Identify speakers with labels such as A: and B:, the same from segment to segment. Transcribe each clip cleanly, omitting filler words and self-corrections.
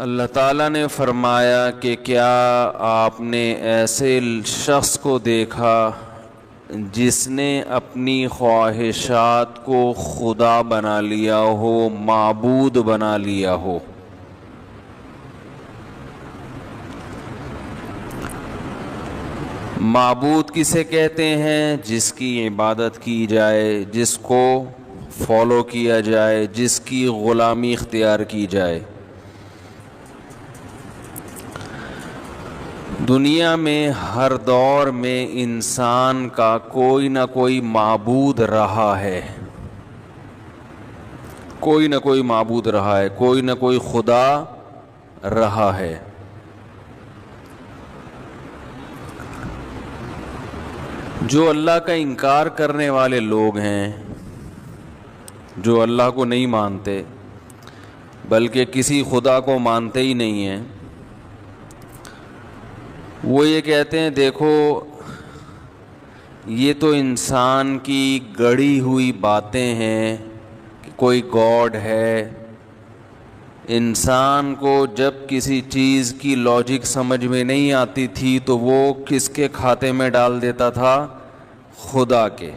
A: اللہ تعالیٰ نے فرمایا کہ کیا آپ نے ایسے شخص کو دیکھا جس نے اپنی خواہشات کو خدا بنا لیا ہو، معبود بنا لیا ہو۔ معبود کسے کہتے ہیں؟ جس کی عبادت کی جائے، جس کو فالو کیا جائے، جس کی غلامی اختیار کی جائے۔ دنیا میں ہر دور میں انسان کا کوئی نہ کوئی معبود رہا ہے، کوئی نہ کوئی معبود رہا ہے، کوئی نہ کوئی خدا رہا ہے۔ جو اللہ کا انکار کرنے والے لوگ ہیں، جو اللہ کو نہیں مانتے بلکہ کسی خدا کو مانتے ہی نہیں ہیں، وہ یہ کہتے ہیں دیکھو یہ تو انسان کی گڑھی ہوئی باتیں ہیں کہ کوئی گاڈ ہے۔ انسان کو جب کسی چیز کی لاجک سمجھ میں نہیں آتی تھی تو وہ کس کے کھاتے میں ڈال دیتا تھا؟ خدا کے۔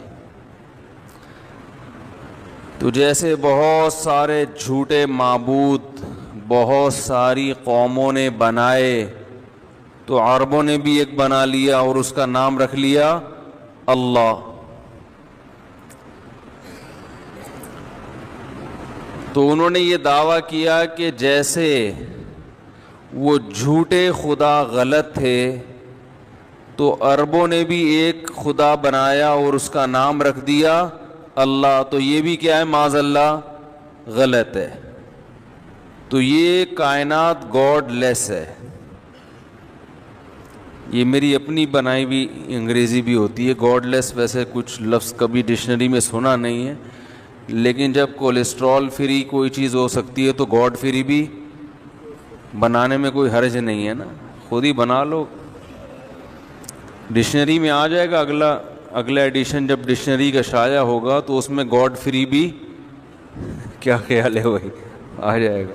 A: تو جیسے بہت سارے جھوٹے معبود بہت ساری قوموں نے بنائے، تو عربوں نے بھی ایک بنا لیا اور اس کا نام رکھ لیا اللہ۔ تو انہوں نے یہ دعویٰ کیا کہ جیسے وہ جھوٹے خدا غلط تھے تو عربوں نے بھی ایک خدا بنایا اور اس کا نام رکھ دیا اللہ، تو یہ بھی کیا ہے؟ معاذ اللہ غلط ہے۔ تو یہ کائنات گاڈ لیس ہے۔ یہ میری اپنی بنائی ہوئی انگریزی بھی ہوتی ہے گاڈ لیس، ویسے کچھ لفظ کبھی ڈکشنری میں سنا نہیں ہے، لیکن جب کولیسٹرول فری کوئی چیز ہو سکتی ہے تو گاڈ فری بھی بنانے میں کوئی حرج نہیں ہے نا، خود ہی بنا لو۔ ڈکشنری میں آ جائے گا، اگلا ایڈیشن جب ڈکشنری کا شائع ہوگا تو اس میں گاڈ فری بھی، کیا خیال ہے وہی آ جائے گا۔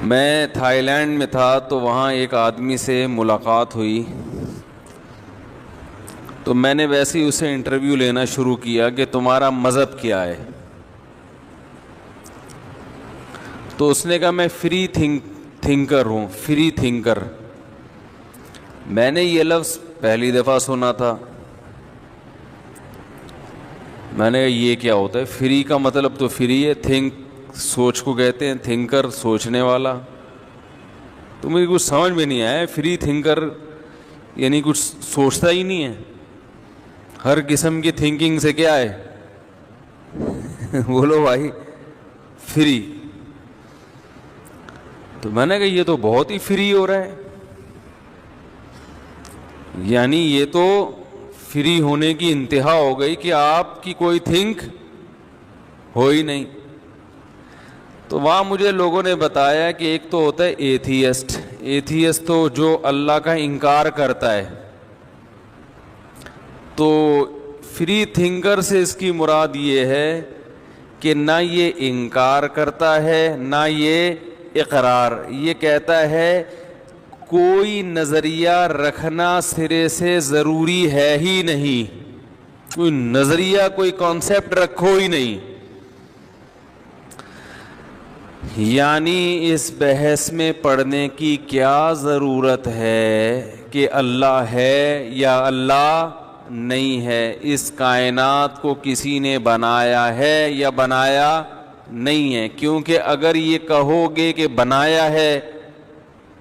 A: میں تھائی لینڈ میں تھا تو وہاں ایک آدمی سے ملاقات ہوئی، تو میں نے ویسے ہی اسے انٹرویو لینا شروع کیا کہ تمہارا مذہب کیا ہے؟ تو اس نے کہا میں فری تھنکر ہوں، فری تھنکر۔ میں نے یہ لفظ پہلی دفعہ سنا تھا، میں نے کہا یہ کیا ہوتا ہے؟ فری کا مطلب تو فری ہے، تھنک سوچ کو کہتے ہیں، تھنکر سوچنے والا۔ تو مجھے کچھ سمجھ میں نہیں آیا، فری تھنکر یعنی کچھ سوچتا ہی نہیں ہے، ہر قسم کی تھنکنگ سے کیا ہے بولو بھائی، فری۔ تو میں نے کہا یہ تو بہت ہی فری ہو رہا ہے، یعنی یہ تو فری ہونے کی انتہا ہو گئی کہ آپ کی کوئی تھنک ہو ہی نہیں۔ تو وہاں مجھے لوگوں نے بتایا کہ ایک تو ہوتا ہے ایتھیسٹ، ایتھیسٹ تو جو اللہ کا انکار کرتا ہے، تو فری تھنکر سے اس کی مراد یہ ہے کہ نہ یہ انکار کرتا ہے نہ یہ اقرار، یہ کہتا ہے کوئی نظریہ رکھنا سرے سے ضروری ہے ہی نہیں، کوئی نظریہ کوئی کانسیپٹ رکھو ہی نہیں۔ یعنی اس بحث میں پڑھنے کی کیا ضرورت ہے کہ اللہ ہے یا اللہ نہیں ہے، اس کائنات کو کسی نے بنایا ہے یا بنایا نہیں ہے؟ کیونکہ اگر یہ کہو گے کہ بنایا ہے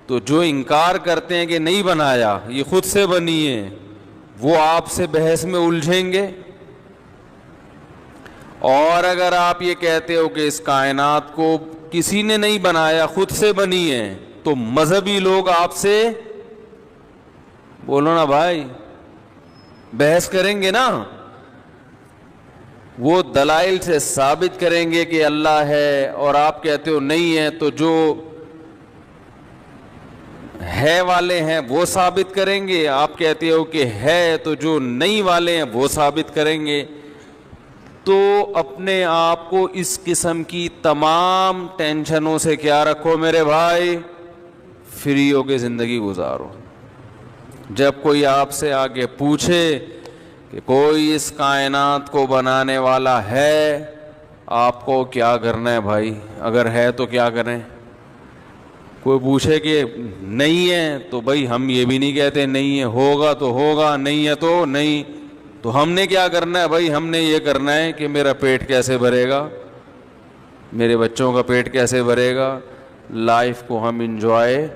A: تو جو انکار کرتے ہیں کہ نہیں بنایا، یہ خود سے بنی ہے، وہ آپ سے بحث میں الجھیں گے۔ اور اگر آپ یہ کہتے ہو کہ اس کائنات کو کسی نے نہیں بنایا، خود سے بنی ہے، تو مذہبی لوگ آپ سے بولو نا بھائی بحث کریں گے نا، وہ دلائل سے ثابت کریں گے کہ اللہ ہے اور آپ کہتے ہو نہیں ہے، تو جو ہے والے ہیں وہ ثابت کریں گے، آپ کہتے ہو کہ ہے، تو جو نہیں والے ہیں وہ ثابت کریں گے۔ تو اپنے آپ کو اس قسم کی تمام ٹینشنوں سے کیا رکھو میرے بھائی، فری ہو کے زندگی گزارو۔ جب کوئی آپ سے آگے پوچھے کہ کوئی اس کائنات کو بنانے والا ہے، آپ کو کیا کرنا ہے بھائی؟ اگر ہے تو کیا کریں؟ کوئی پوچھے کہ نہیں ہے تو بھائی ہم یہ بھی نہیں کہتے نہیں ہے، ہوگا تو ہوگا، نہیں ہے تو نہیں۔ تو ہم نے کیا کرنا ہے بھائی؟ ہم نے یہ کرنا ہے کہ میرا پیٹ کیسے بھرے گا، میرے بچوں کا پیٹ کیسے بھرے گا، لائف کو ہم انجوائے،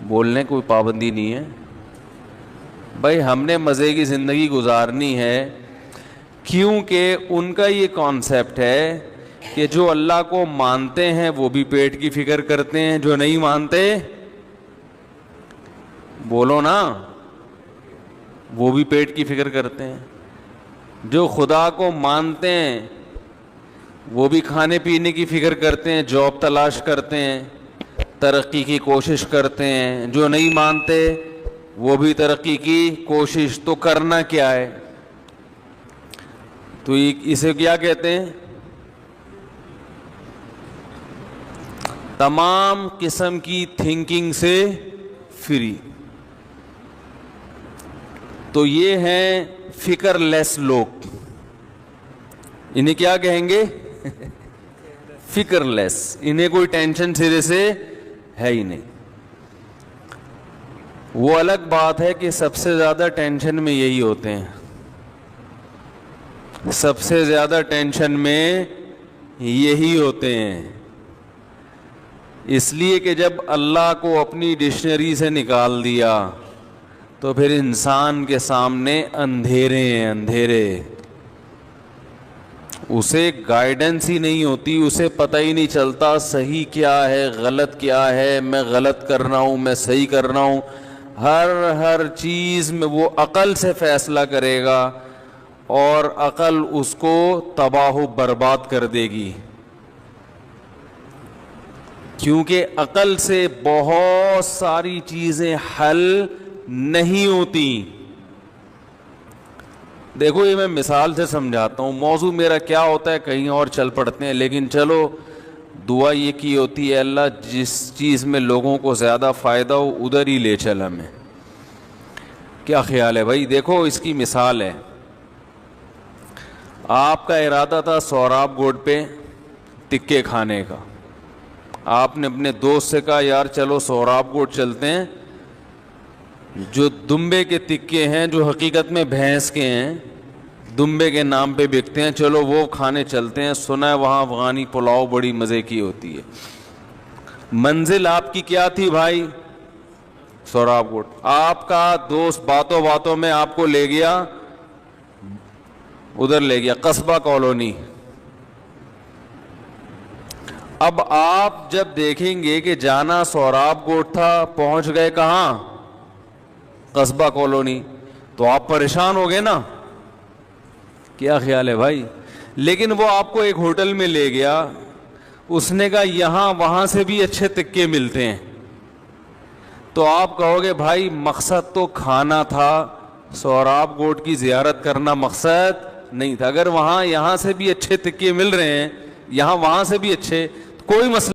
A: بولنے کوئی پابندی نہیں ہے بھائی، ہم نے مزے کی زندگی گزارنی ہے۔ کیونکہ ان کا یہ کانسیپٹ ہے کہ جو اللہ کو مانتے ہیں وہ بھی پیٹ کی فکر کرتے ہیں، جو نہیں مانتے بولو نا، وہ بھی پیٹ کی فکر کرتے ہیں۔ جو خدا کو مانتے ہیں وہ بھی کھانے پینے کی فکر کرتے ہیں، جاب تلاش کرتے ہیں، ترقی کی کوشش کرتے ہیں۔ جو نہیں مانتے وہ بھی ترقی کی کوشش۔ تو کرنا کیا ہے؟ تو اسے کیا کہتے ہیں؟ تمام قسم کی تھنکنگ سے فری۔ تو یہ ہیں فکر لیس لوگ، انہیں کیا کہیں گے؟ فکر لیس۔ انہیں کوئی ٹینشن سرے سے ہے ہی نہیں۔ وہ الگ بات ہے کہ سب سے زیادہ ٹینشن میں یہی ہوتے ہیں، سب سے زیادہ ٹینشن میں یہی ہوتے ہیں، اس لیے کہ جب اللہ کو اپنی ڈکشنری سے نکال دیا تو پھر انسان کے سامنے اندھیرے ہیں، اندھیرے۔ اسے گائیڈنس ہی نہیں ہوتی، اسے پتہ ہی نہیں چلتا صحیح کیا ہے، غلط کیا ہے، میں غلط کر رہا ہوں، میں صحیح کر رہا ہوں۔ ہر چیز میں وہ عقل سے فیصلہ کرے گا اور عقل اس کو تباہ و برباد کر دے گی، کیونکہ عقل سے بہت ساری چیزیں حل نہیں ہوتی۔ دیکھو یہ میں مثال سے سمجھاتا ہوں، موضوع میرا کیا ہوتا ہے کہیں اور چل پڑتے ہیں، لیکن چلو دعا یہ کی ہوتی ہے اللہ جس چیز میں لوگوں کو زیادہ فائدہ ہو ادھر ہی لے چل ہمیں۔ کیا خیال ہے بھائی؟ دیکھو اس کی مثال ہے، آپ کا ارادہ تھا سوراب گوڈ پہ ٹکے کھانے کا، آپ نے اپنے دوست سے کہا یار چلو سوراب گوڈ چلتے ہیں، جو دمبے کے تکے ہیں جو حقیقت میں بھینس کے ہیں، دمبے کے نام پہ بکتے ہیں، چلو وہ کھانے چلتے ہیں، سنا ہے وہاں افغانی پلاؤ بڑی مزے کی ہوتی ہے۔ منزل آپ کی کیا تھی بھائی؟ سوراب گوڈ۔ آپ کا دوست باتوں باتوں میں آپ کو لے گیا، ادھر لے گیا قصبہ کالونی۔ اب آپ جب دیکھیں گے کہ جانا سوراب گوڈ تھا، پہنچ گئے کہاں؟ قصبہ کالونی، تو آپ پریشان ہو گئے نا؟ کیا خیال ہے بھائی؟ لیکن وہ آپ کو ایک ہوٹل میں لے گیا، اس نے کہا یہاں وہاں سے بھی اچھے تکے ملتے ہیں، تو آپ کہو گے بھائی مقصد تو کھانا تھا، سوراب گوڈ کی زیارت کرنا مقصد نہیں تھا۔ اگر وہاں یہاں سے بھی اچھے تکے مل رہے ہیں، یہاں وہاں سے بھی اچھے، کوئی مسئلہ